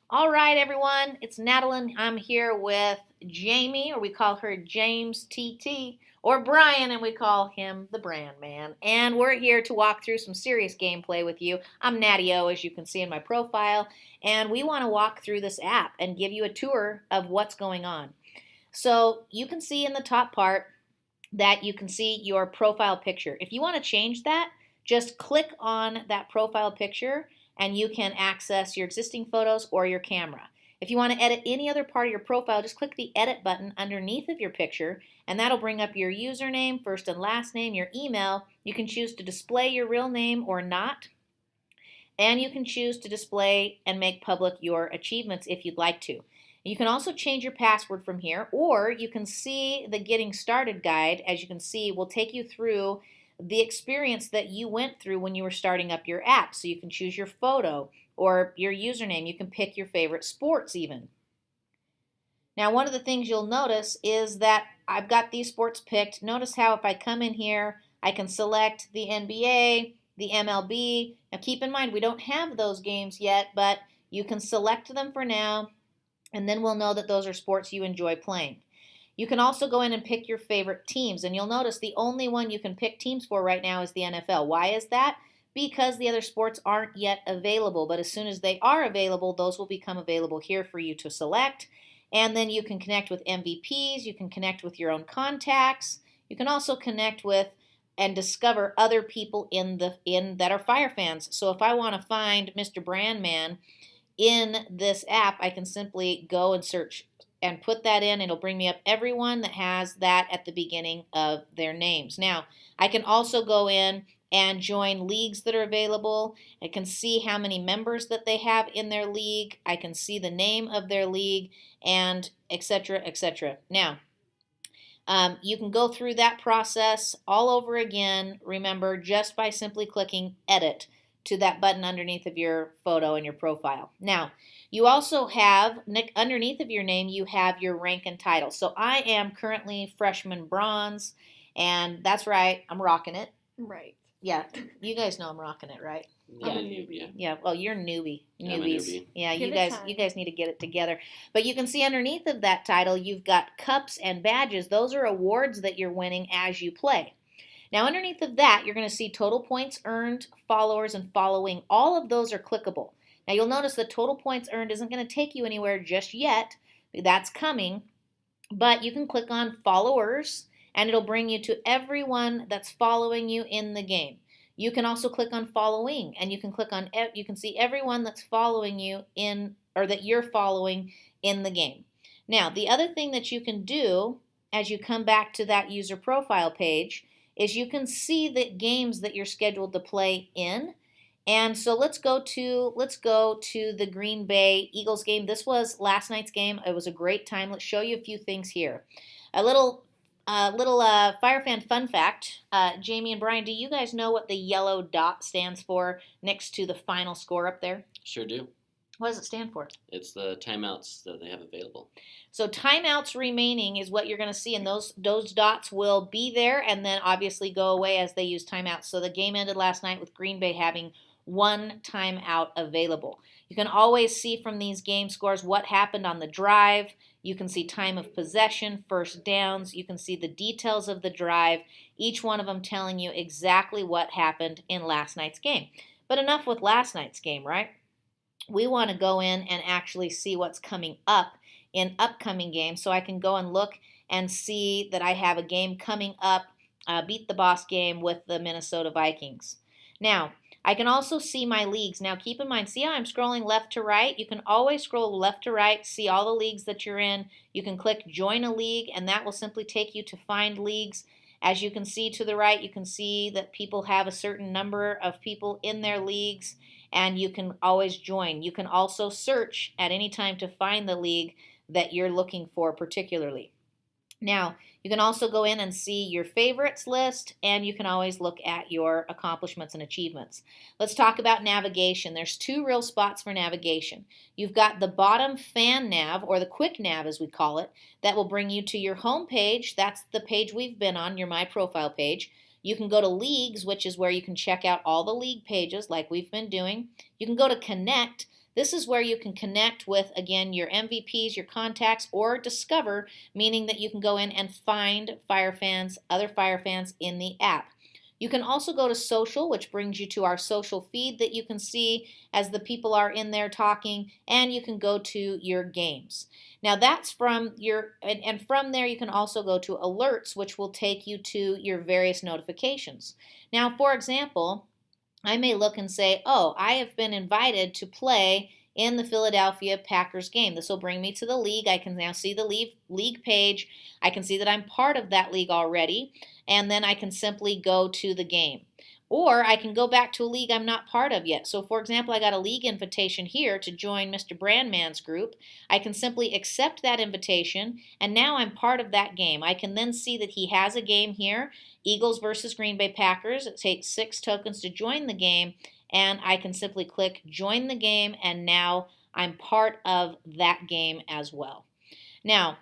All right, everyone, it's Natalie. I'm here with Jamie, or we call her James TT, or Brian, and we call him the Brand Man. And we're here to walk through some serious gameplay with you. I'm Natty O, as you can see in my profile, and we want to walk through this app and give you a tour of what's going on. So you can see in the top part that you can see your profile picture. If you want to change that, just click on that profile picture and you can access your existing photos or your camera. If you want to edit any other part of your profile, just click the edit button underneath of your picture and that'll bring up your username, first and last name, your email. You can choose to display your real name or not. And you can choose to display and make public your achievements if you'd like to. You can also change your password from here, or you can see the Getting Started guide. As you can see, will take you through the experience that you went through when you were starting up your app. So you can choose your photo or your username. You can pick your favorite sports even. Now, one of the things you'll notice is that I've got these sports picked. Notice how if I come in here, I can select the NBA, the MLB. Now, keep in mind, we don't have those games yet, but you can select them for now, and then we'll know that those are sports you enjoy playing. You can also go in and pick your favorite teams, and you'll notice the only one you can pick teams for right now is the NFL. Why is that? Because the other sports aren't yet available, but as soon as they are available, those will become available here for you to select. And then you can connect with MVPs, you can connect with your own contacts, you can also connect with and discover other people that are Fire fans. So if I want to find Mr. Brandman in this app, I can simply go and search and put that in. It'll bring me up everyone that has that at the beginning of their names. Now, I can also go in and join leagues that are available. I can see how many members that they have in their league. I can see the name of their league, and etc., etc. Now, you can go through that process all over again, remember, just by simply clicking Edit to that button underneath of your photo and your profile. Now, you also have, underneath of your name, you have your rank and title. So I am currently freshman bronze, and that's right, I'm rocking it. Right. Yeah, you guys know I'm rocking it, right? I'm a newbie. Yeah, well, you're newbie. Yeah, I'm a newbie. Yeah, Give you it guys time. you guys need to get it together. But you can see underneath of that title, you've got cups and badges. Those are awards that you're winning as you play. Now, underneath of that, you're going to see total points earned, followers, and following. All of those are clickable. Now, you'll notice the total points earned isn't going to take you anywhere just yet. That's coming. But you can click on followers, and it'll bring you to everyone that's following you in the game. You can also click on following, and you can click on, you can see everyone that's following you in, or that you're following in the game. Now, the other thing that you can do as you come back to that user profile page is you can see the games that you're scheduled to play in. And so let's go to the Green Bay Eagles game. This was last night's game. It was a great time. Let's show you a few things here. A little FireFan fun fact. Jamie and Brian, do you guys know what the yellow dot stands for next to the final score up there? Sure do. What does it stand for? It's the timeouts that they have available. So timeouts remaining is what you're going to see, and those dots will be there and then obviously go away as they use timeouts. So the game ended last night with Green Bay having one timeout available. You can always see from these game scores what happened on the drive. You can see time of possession, first downs. You can see the details of the drive, each one of them telling you exactly what happened in last night's game. But enough with last night's game, right? We want to go in and actually see what's coming up in upcoming games. So I can go and look and see that I have a game coming up, Beat the Boss game with the Minnesota Vikings. Now, I can also see my leagues. Now, keep in mind, see how I'm scrolling left to right? You can always scroll left to right, see all the leagues that you're in. You can click Join a League, and that will simply take you to find leagues. As you can see to the right, you can see that people have a certain number of people in their leagues, and you can always join. You can also search at any time to find the league that you're looking for particularly. Now, you can also go in and see your favorites list, and you can always look at your accomplishments and achievements. Let's talk about navigation. There's two real spots for navigation. You've got the bottom fan nav, or the quick nav as we call it, that will bring you to your home page. That's the page we've been on, your My Profile page. You can go to Leagues, which is where you can check out all the league pages like we've been doing. You can go to Connect. This is where you can connect with, again, your MVPs, your contacts, or discover, meaning that you can go in and find FireFans, other FireFans in the app. You can also go to social, which brings you to our social feed that you can see as the people are in there talking, and you can go to your games. Now that's from and from there you can also go to alerts, which will take you to your various notifications. Now, for example, I may look and say, oh, I have been invited to play in the Philadelphia Packers game. This will bring me to the league. I can now see the league page. I can see that I'm part of that league already, and then I can simply go to the game. Or I can go back to a league I'm not part of yet. So, for example, I got a league invitation here to join Mr. Brandman's group. I can simply accept that invitation, and now I'm part of that game. I can then see that he has a game here, Eagles versus Green Bay Packers. It takes 6 tokens to join the game, and I can simply click join the game, and now I'm part of that game as well. Now,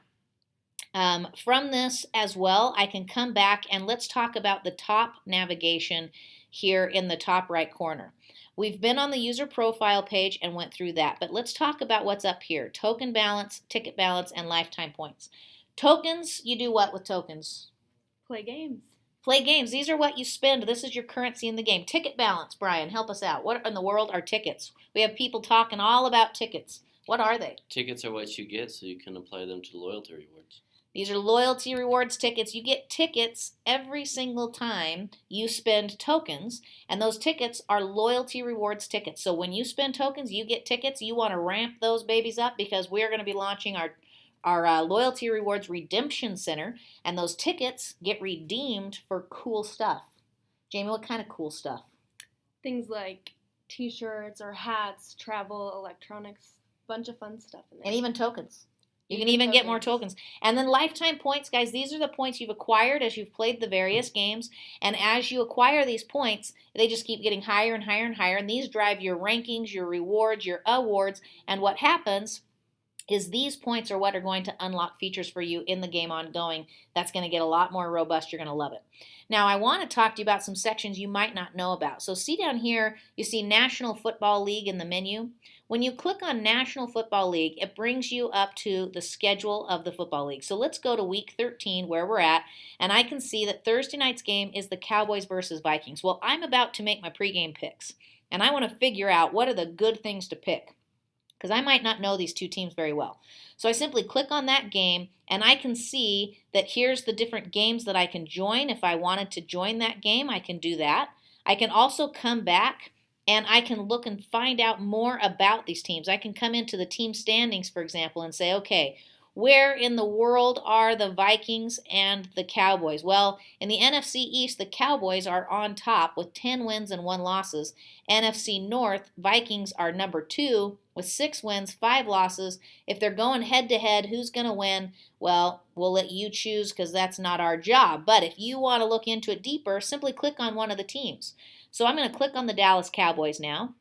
from this as well, I can come back and let's talk about the top navigation here in the top right corner. We've been on the user profile page and went through that, but let's talk about what's up here. Token balance, ticket balance, and lifetime points. Tokens, you do what with tokens? Play games. Play games. These are what you spend. This is your currency in the game. Ticket balance, Brian, help us out. What in the world are tickets? We have people talking all about tickets. What are they? Tickets are what you get, so you can apply them to loyalty rewards. These are loyalty rewards tickets. You get tickets every single time you spend tokens, and those tickets are loyalty rewards tickets. So when you spend tokens, you get tickets. You want to ramp those babies up because we're going to be launching our loyalty rewards redemption center, and those tickets get redeemed for cool stuff. Jamie, what kind of cool stuff? Things like t-shirts or hats, travel, electronics, bunch of fun stuff in there. And even tokens. You can even get more tokens. And then lifetime points, guys, these are the points you've acquired as you've played the various games. And as you acquire these points, they just keep getting higher and higher and higher. And these drive your rankings, your rewards, your awards. And what happens is these points are what are going to unlock features for you in the game ongoing. That's going to get a lot more robust. You're going to love it. Now, I want to talk to you about some sections you might not know about. So see down here, you see National Football League in the menu. When you click on National Football League, it brings you up to the schedule of the football league. So let's go to week 13 where we're at, and I can see that Thursday night's game is the Cowboys versus Vikings. Well, I'm about to make my pregame picks, and I want to figure out what are the good things to pick, because I might not know these two teams very well. So I simply click on that game, and I can see that here's the different games that I can join. If I wanted to join that game, I can do that. I can also come back, and I can look and find out more about these teams. I can come into the team standings, for example, and say, okay, where in the world are the Vikings and the Cowboys? Well, in the NFC East, the Cowboys are on top with 10 wins and 1 losses. NFC North, Vikings are number 2 with 6 wins, 5 losses. If they're going head-to-head, who's going to win? Well, we'll let you choose because that's not our job. But if you want to look into it deeper, simply click on one of the teams. So I'm going to click on the Dallas Cowboys now.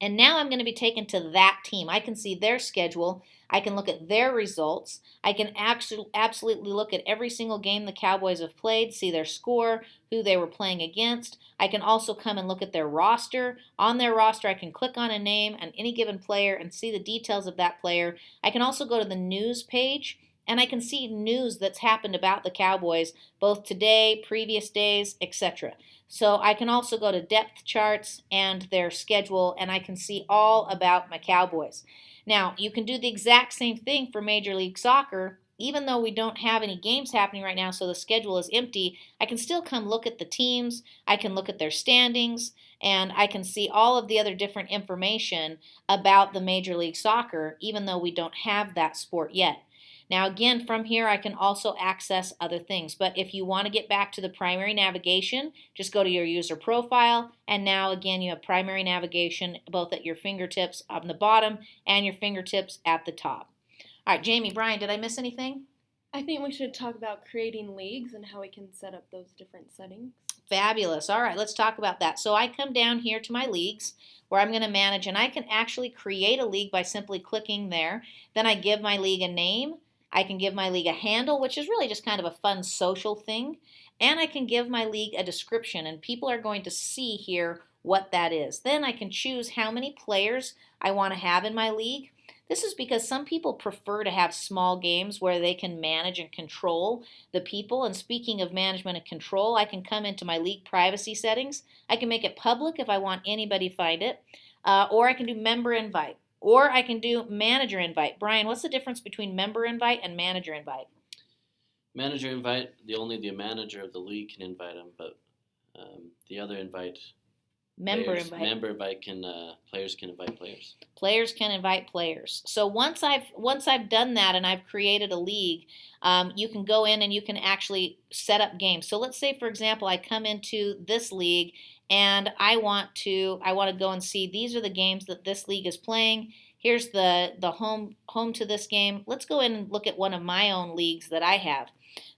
And now I'm going to be taken to that team. I can see their schedule. I can look at their results. I can absolutely look at every single game the Cowboys have played, see their score, who they were playing against. I can also come and look at their roster. On their roster, I can click on a name and any given player and see the details of that player. I can also go to the news page, and I can see news that's happened about the Cowboys, both today, previous days, etc. So I can also go to depth charts and their schedule, and I can see all about my Cowboys. Now, you can do the exact same thing for Major League Soccer. Even though we don't have any games happening right now, so the schedule is empty, I can still come look at the teams, I can look at their standings, and I can see all of the other different information about the Major League Soccer, even though we don't have that sport yet. Now again, from here I can also access other things, but if you want to get back to the primary navigation, just go to your user profile, and now again you have primary navigation both at your fingertips on the bottom and your fingertips at the top. All right, Jamie, Brian, did I miss anything? I think we should talk about creating leagues and how we can set up those different settings. Fabulous. All right, let's talk about that. So I come down here to my leagues where I'm going to manage, and I can actually create a league by simply clicking there. Then I give my league a name. I can give my league a handle, which is really just kind of a fun social thing. And I can give my league a description, and people are going to see here what that is. Then I can choose how many players I want to have in my league. This is because some people prefer to have small games where they can manage and control the people. And speaking of management and control, I can come into my league privacy settings. I can make it public if I want anybody to find it. Or I can do member invite. Or I can do manager invite. Brian, what's the difference between member invite and manager invite? Manager invite, only the manager of the league can invite them, but the other invite, Member invite. Member invite players can invite players. Players can invite players. So once I've done that and I've created a league, you can go in and you can actually set up games. So let's say, for example, I come into this league and I want to go and see these are the games that this league is playing. Here's the home to this game. Let's go in and look at one of my own leagues that I have.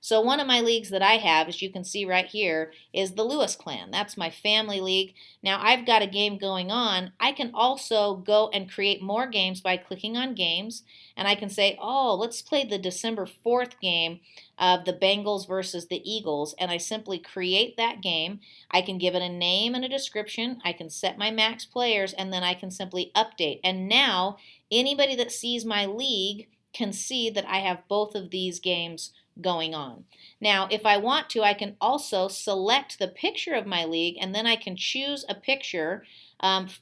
So one of my leagues that I have, as you can see right here, is the Lewis Clan. That's my family league. Now I've got a game going on. I can also go and create more games by clicking on games, and I can say, oh, let's play the December 4th game of the Bengals versus the Eagles, and I simply create that game. I can give it a name and a description. I can set my max players, and then I can simply update. And now anybody that sees my league can see that I have both of these games going on. Now, if I want to, I can also select the picture of my league, and then I can choose a picture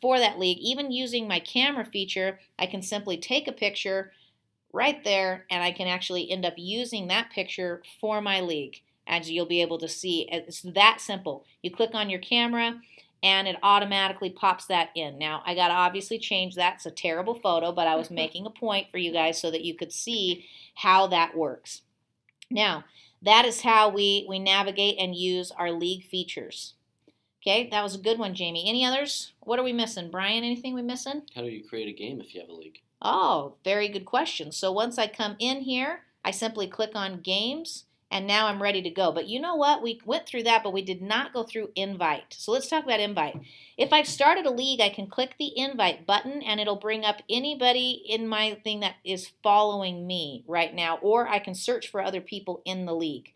for that league. Even using my camera feature, I can simply take a picture right there, and I can actually end up using that picture for my league. As you'll be able to see, it's that simple. You click on your camera, and it automatically pops that in. Now, I got to obviously change that. It's a terrible photo, but I was making a point for you guys so that you could see how that works. Now, that is how we navigate and use our league features. Okay, that was a good one, Jamie. Any others? What are we missing? Brian, anything we missing? How do you create a game if you have a league? Oh, very good question. So once I come in here, I simply click on games, and now I'm ready to go. But you know what? We went through that, but we did not go through invite. So let's talk about invite. If I've started a league, I can click the invite button, and it'll bring up anybody in my thing that is following me right now, or I can search for other people in the league.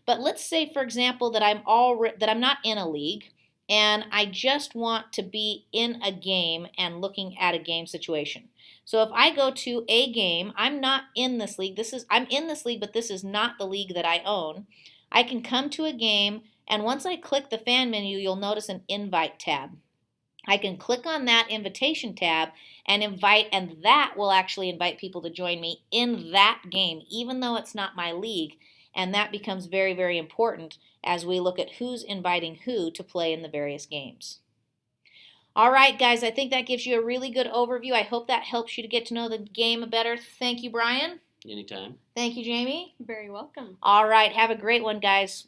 But let's say, for example, that I'm not in a league, and I just want to be in a game and looking at a game situation. So if I go to a game, I'm not in this league. I'm in this league, but this is not the league that I own. I can come to a game, and once I click the fan menu, you'll notice an invite tab. I can click on that invitation tab and invite, and that will actually invite people to join me in that game, even though it's not my league. And that becomes very, very important as we look at who's inviting who to play in the various games. All right, guys, I think that gives you a really good overview. I hope that helps you to get to know the game better. Thank you, Brian. Anytime. Thank you, Jamie. Very welcome. All right, have a great one, guys.